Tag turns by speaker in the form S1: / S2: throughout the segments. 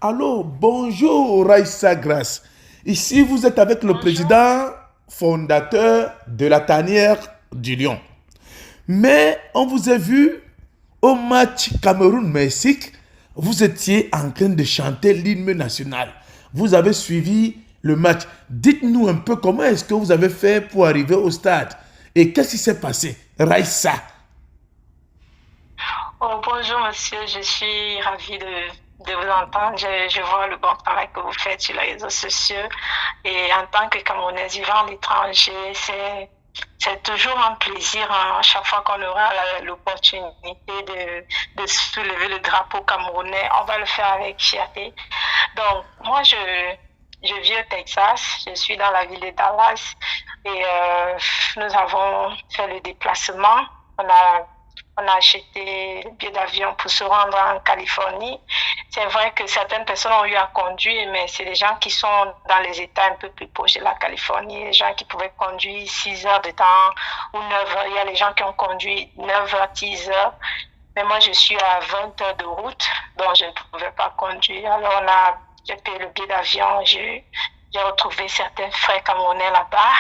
S1: Allô, bonjour Raïssa Grasse. Ici, vous êtes avec le
S2: Bonjour.
S1: président fondateur de la tanière du Lion. Mais on vous a vu au match Cameroun-Mexique, vous étiez en train de chanter l'hymne national. Vous avez suivi le match. Dites-nous un peu comment est-ce que vous avez fait pour arriver au stade et qu'est-ce qui s'est passé, Raïssa.
S2: Oh, bonjour, monsieur. Je suis ravie de vous entendre. Je vois le bon travail que vous faites sur les réseaux sociaux. Et en tant que Camerounaise vivant à l'étranger, c'est toujours un plaisir, hein, à chaque fois qu'on aura l'opportunité de soulever le drapeau camerounais. On va le faire avec fierté. Donc, moi, je vis au Texas. Je suis dans la ville de Dallas. Et nous avons fait le déplacement. On a On a acheté le billet d'avion pour se rendre en Californie. C'est vrai que certaines personnes ont eu à conduire, mais c'est des gens qui sont dans les États un peu plus proches de la Californie, les gens qui pouvaient conduire 6 heures de temps ou 9 heures. Il y a les gens qui ont conduit 9 heures, 10 heures. Mais moi, je suis à 20 heures de route, donc je ne pouvais pas conduire. Alors, j'ai payé le billet d'avion, j'ai retrouvé certains frères camerounais là-bas.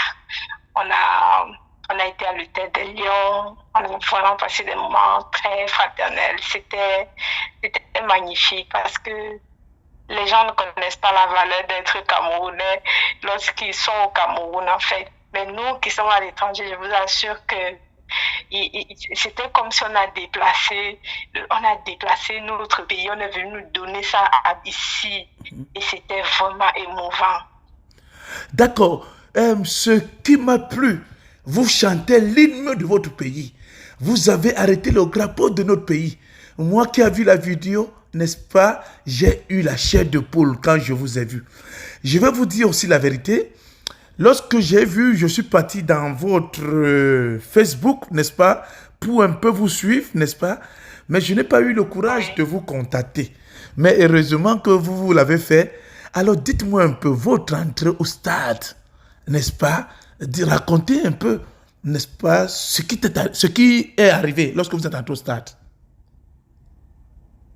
S2: On a, on a été à l'hôtel de Lyon. On a vraiment passé des moments très fraternels. C'était magnifique parce que les gens ne connaissent pas la valeur d'être camerounais lorsqu'ils sont au Cameroun, en fait. Mais nous qui sommes à l'étranger, je vous assure que c'était comme si on a déplacé notre pays, on est venu nous donner ça ici. Et c'était vraiment émouvant.
S1: D'accord. Ce qui m'a plu, vous chantez l'hymne de votre pays. Vous avez arrêté le drapeau de notre pays. Moi qui ai vu la vidéo, n'est-ce pas, j'ai eu la chair de poule quand je vous ai vu. Je vais vous dire aussi la vérité. Lorsque j'ai vu, je suis parti dans votre Facebook, n'est-ce pas, pour un peu vous suivre, n'est-ce pas, mais je n'ai pas eu le courage
S2: Oui.
S1: de vous contacter. Mais heureusement que vous l'avez fait. Alors dites-moi un peu votre entrée au stade, n'est-ce pas, racontez un peu, n'est-ce pas, ce qui est arrivé lorsque vous êtes entré au stade.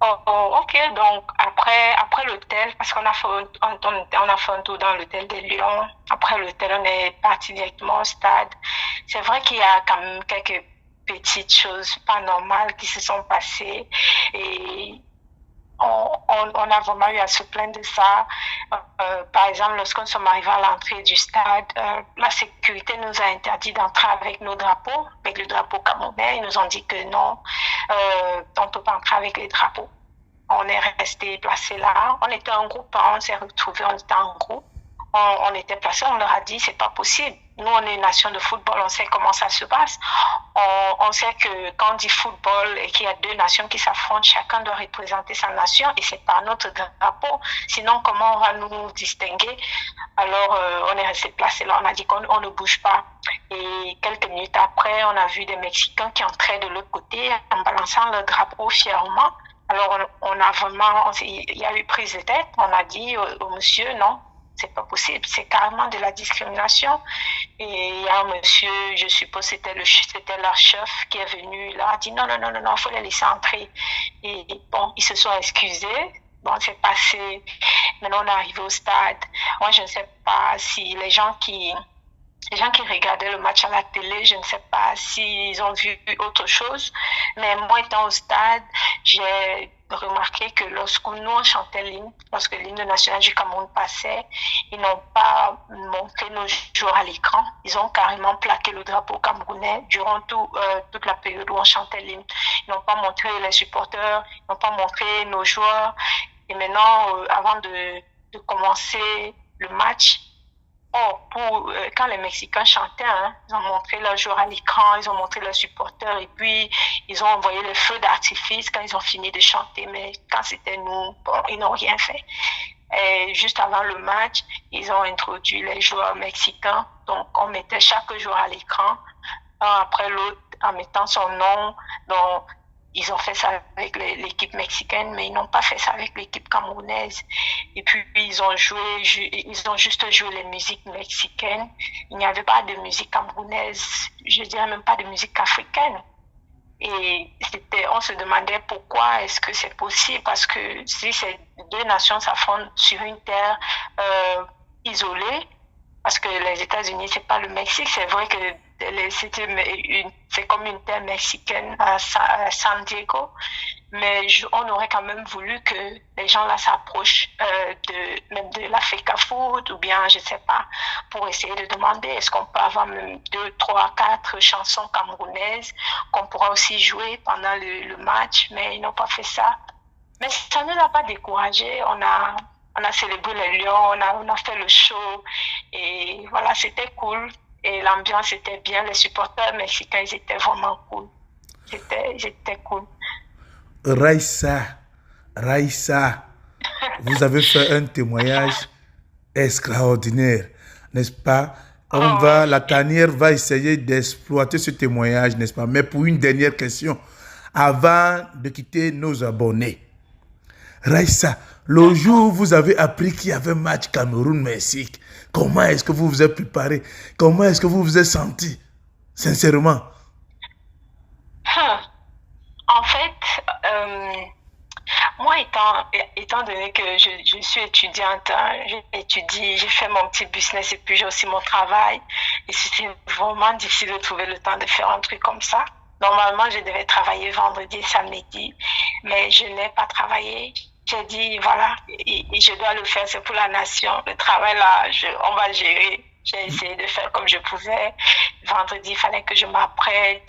S2: Oh, oh, ok, donc après l'hôtel, parce qu'on a fait, on a fait un tour dans l'hôtel de Lyon. Après l'hôtel, on est parti directement au stade. C'est vrai qu'il y a quand même quelques petites choses pas normales qui se sont passées et on a vraiment eu à se plaindre de ça. Par exemple, lorsqu'on sommes arrivés à l'entrée du stade, la sécurité nous a interdit d'entrer avec nos drapeaux, avec le drapeau camerounais. Ils nous ont dit que non, on ne peut pas entrer avec les drapeaux. On est resté placé là. On était en groupe, hein, on s'est retrouvés, on était en groupe. On était placé, on leur a dit, c'est pas possible. Nous, on est une nation de football, on sait comment ça se passe. On sait que quand on dit football et qu'il y a deux nations qui s'affrontent, chacun doit représenter sa nation et c'est pas notre drapeau. Sinon, comment on va nous distinguer? Alors, on est resté placé là, on a dit qu'on on ne bouge pas. Et quelques minutes après, on a vu des Mexicains qui entraient de l'autre côté en balançant leur drapeau fièrement. Alors, on a vraiment, il y a eu prise de tête. On a dit au monsieur, non, c'est pas possible. C'est carrément de la discrimination. Et il y a un monsieur, je suppose c'était leur chef qui est venu là, a dit non, non, non, non, non, il faut les laisser entrer. Et bon, ils se sont excusés. Bon, c'est passé. Maintenant, on est arrivé au stade. Moi, je ne sais pas si les gens qui regardaient le match à la télé, je ne sais pas s'ils ont vu autre chose, mais moi étant au stade, j'ai remarqué que lorsque nous on chantait l'hymne, lorsque l'hymne national du Cameroun passait, ils n'ont pas montré nos joueurs à l'écran, ils ont carrément plaqué le drapeau camerounais durant toute la période où on chantait l'hymne. Ils n'ont pas montré les supporters, ils n'ont pas montré nos joueurs. Et maintenant, avant de commencer le match, oh, quand les Mexicains chantaient, hein, ils ont montré leurs joueurs à l'écran, ils ont montré leurs supporters et puis ils ont envoyé les feux d'artifice quand ils ont fini de chanter. Mais quand c'était nous, bon, ils n'ont rien fait. Et juste avant le match, ils ont introduit les joueurs mexicains. Donc, on mettait chaque joueur à l'écran, un après l'autre, en mettant son nom. Donc, ils ont fait ça avec l'équipe mexicaine, mais ils n'ont pas fait ça avec l'équipe camerounaise. Et puis, ils ont juste joué les musiques mexicaines. Il n'y avait pas de musique camerounaise, je dirais même pas de musique africaine. Et on se demandait pourquoi est-ce que c'est possible, parce que si ces deux nations s'affrontent sur une terre isolée, parce que les États-Unis, c'est pas le Mexique, c'est vrai que c'est comme une terre mexicaine à San Diego, mais on aurait quand même voulu que les gens là s'approchent même de l'Africa Food, ou bien je sais pas, pour essayer de demander est-ce qu'on peut avoir même 2, 3, 4 chansons camerounaises qu'on pourra aussi jouer pendant le match, mais ils n'ont pas fait ça. Mais ça ne nous a pas découragé. On a célébré les Lions, on a fait le show, et voilà, c'était cool. Et l'ambiance était bien, les supporters mexicains, ils étaient vraiment cool. J'étais cool.
S1: Raissa, vous avez fait un témoignage extraordinaire, n'est-ce pas? La tanière va essayer d'exploiter ce témoignage, n'est-ce pas? Mais pour une dernière question, avant de quitter nos abonnés, Raissa, le jour où vous avez appris qu'il y avait un match Cameroun-Mexique, comment est-ce que vous vous êtes préparé? Comment est-ce que vous vous êtes senti? Sincèrement.
S2: En fait, moi, étant donné que je suis étudiante, j'ai fait mon petit business et puis j'ai aussi mon travail. Et c'était vraiment difficile de trouver le temps de faire un truc comme ça. Normalement, je devais travailler vendredi et samedi, mais je n'ai pas travaillé. J'ai dit, voilà, et je dois le faire, c'est pour la nation. Le travail là, on va gérer. J'ai essayé de faire comme je pouvais. Vendredi, il fallait que je m'apprête.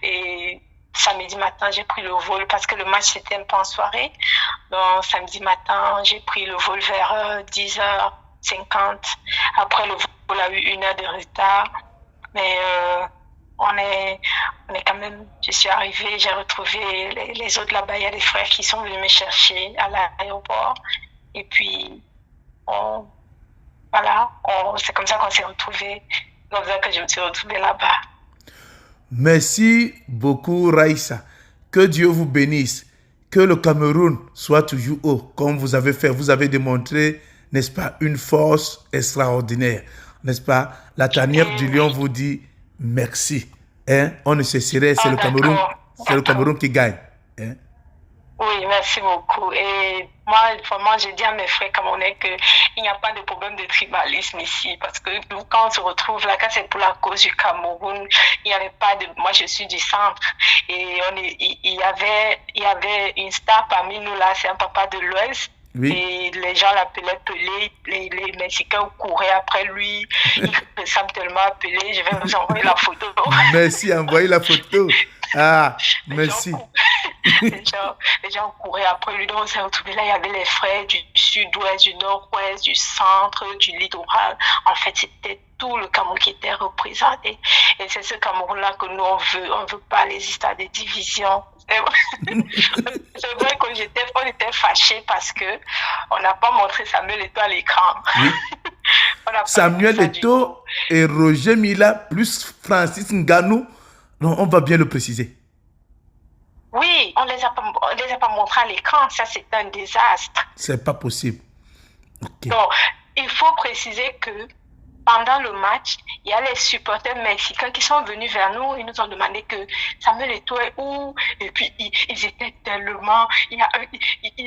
S2: Et samedi matin, j'ai pris le vol parce que le match c'était un peu en soirée. Donc, samedi matin, j'ai pris le vol vers 10h50. Après, le vol a eu 1 heure de retard. Mais on est quand même, je suis arrivée, j'ai retrouvé les autres là-bas. Il y a des frères qui sont venus me chercher à l'aéroport. Et puis, c'est comme ça qu'on s'est retrouvés. C'est comme ça que je me suis retrouvée là-bas.
S1: Merci beaucoup, Raissa. Que Dieu vous bénisse. Que le Cameroun soit toujours haut, comme vous avez fait. Vous avez démontré, n'est-ce pas, une force extraordinaire. N'est-ce pas? La tanière du lion vous dit merci. Hein? On ne cesserait, c'est le Cameroun qui gagne. Hein?
S2: Oui, merci beaucoup. Et moi, vraiment, j'ai dit à mes frères camerounais qu'il n'y a pas de problème de tribalisme ici. Parce que nous, quand on se retrouve là, quand c'est pour la cause du Cameroun, il n'y avait pas de... Moi, je suis du centre. Et il y avait une star parmi nous là, c'est un papa de l'Ouest. Oui. Et les gens l'appelaient Pelé, les Mexicains couraient après lui, il ressemble tellement à Pelé, je vais vous envoyer la photo.
S1: Merci, envoyez la photo. Ah, merci.
S2: Les gens couraient après lui, donc on s'est retrouvés là, il y avait les frères du sud-ouest, du nord-ouest, du centre, du littoral. En fait, c'était tout le Cameroun qui était représenté. Et c'est ce Cameroun-là que nous, on veut pas les histoires de division. C'est vrai qu'on était fâchés parce que on n'a pas montré Samuel Eto'o à l'écran. Oui.
S1: Samuel Eto'o et Roger Mila plus Francis Ngannou, non, on va bien le préciser.
S2: Oui, on les a pas montrés à l'écran, ça c'est un désastre.
S1: C'est pas possible. Okay.
S2: Donc, il faut préciser que pendant le match, il y a les supporters mexicains qui sont venus vers nous. Ils nous ont demandé que Samuel Eto'o est où. Et puis, ils étaient tellement... Ils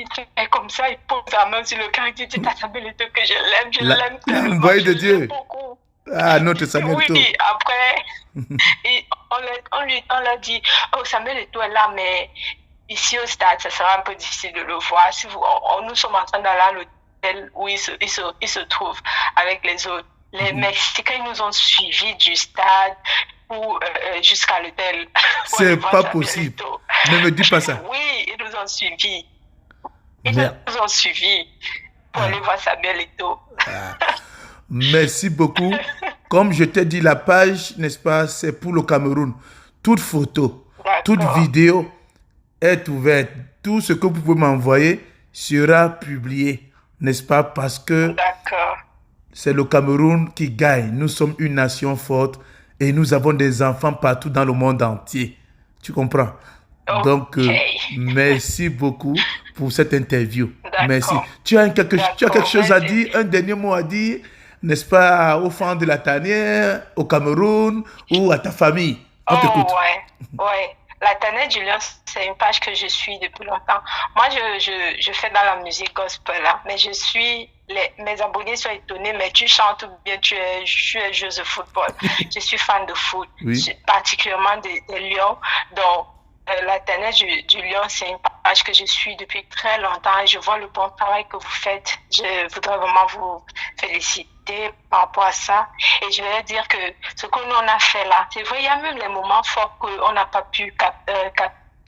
S2: étaient comme ça, ils posent la main sur le cœur. Ils disent à Samuel Eto'o que je l'aime tellement.
S1: L'envoyé de Dieu. Ah, notre Samuel Eto'o.
S2: Oui, après, on leur dit, oh, Samuel Eto'o est là, mais ici au stade, ça sera un peu difficile de le voir. Si nous sommes en train d'aller à l'hôtel où il se trouve avec les autres. Les Mexicains nous ont suivis du stade jusqu'à l'hôtel.
S1: C'est pas possible. Ne me dis pas ça.
S2: Oui, ils nous ont suivis. Nous ont suivis pour aller voir Samuel Eto'o.
S1: Merci beaucoup. Comme je t'ai dit, la page, n'est-ce pas, c'est pour le Cameroun. Toute photo, toute vidéo est ouverte. Tout ce que vous pouvez m'envoyer sera publié, n'est-ce pas, parce que c'est le Cameroun qui gagne. Nous sommes une nation forte et nous avons des enfants partout dans le monde entier. Tu comprends? Donc, merci beaucoup pour cette interview. Merci. Tu as quelque chose à dire, un dernier mot à dire, n'est-ce pas, aux fans de la tanière, au Cameroun ou à ta famille? On t'écoute.
S2: Ouais. La Tanière du Lion, c'est une page que je suis depuis longtemps. Moi, je fais dans la musique gospel, là, mais mes abonnés sont étonnés, mais tu chantes ou bien tu es joueuse de football. Je suis fan de foot,
S1: Oui.
S2: particulièrement des Lions. Donc, la Tanière du Lion, c'est une page que je suis depuis très longtemps et je vois le bon travail que vous faites. Je voudrais vraiment vous féliciter par rapport à ça. Et je vais dire que ce que nous on a fait là, c'est vrai, il y a même les moments forts qu'on n'a pas pu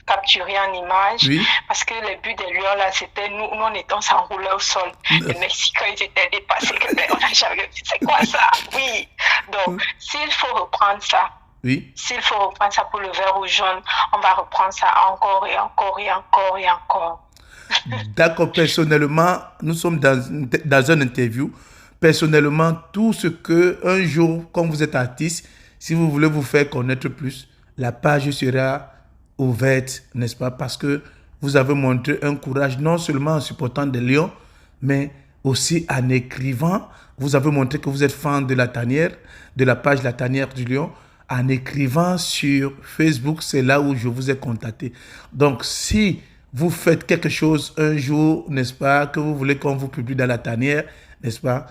S2: capturer en image
S1: Oui.
S2: parce que le but des Lions là, c'était nous on s'enroulait au sol. Les Mexicains, ils étaient dépassés. On n'a jamais vu. C'est quoi ça? Oui. Donc, s'il faut reprendre ça,
S1: Oui.
S2: s'il faut reprendre ça pour le vert ou jaune, on va reprendre ça encore et encore et encore et encore.
S1: D'accord, personnellement, nous sommes dans une interview. Personnellement, tout ce que un jour, quand vous êtes artiste, si vous voulez vous faire connaître plus, la page sera ouverte, n'est-ce pas? Parce que vous avez montré un courage non seulement en supportant des lions, mais aussi en écrivant. Vous avez montré que vous êtes fan de la tanière, de la page La Tanière du Lion. En écrivant sur Facebook, c'est là où je vous ai contacté. Donc, si vous faites quelque chose un jour, n'est-ce pas, que vous voulez qu'on vous publie dans La Tanière, n'est-ce pas,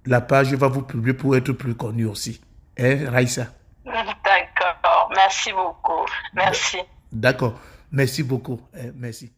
S1: la page va vous publier pour être plus connue aussi. Hein, Raïssa?
S2: D'accord, merci beaucoup. Merci.
S1: D'accord. Merci beaucoup. Merci.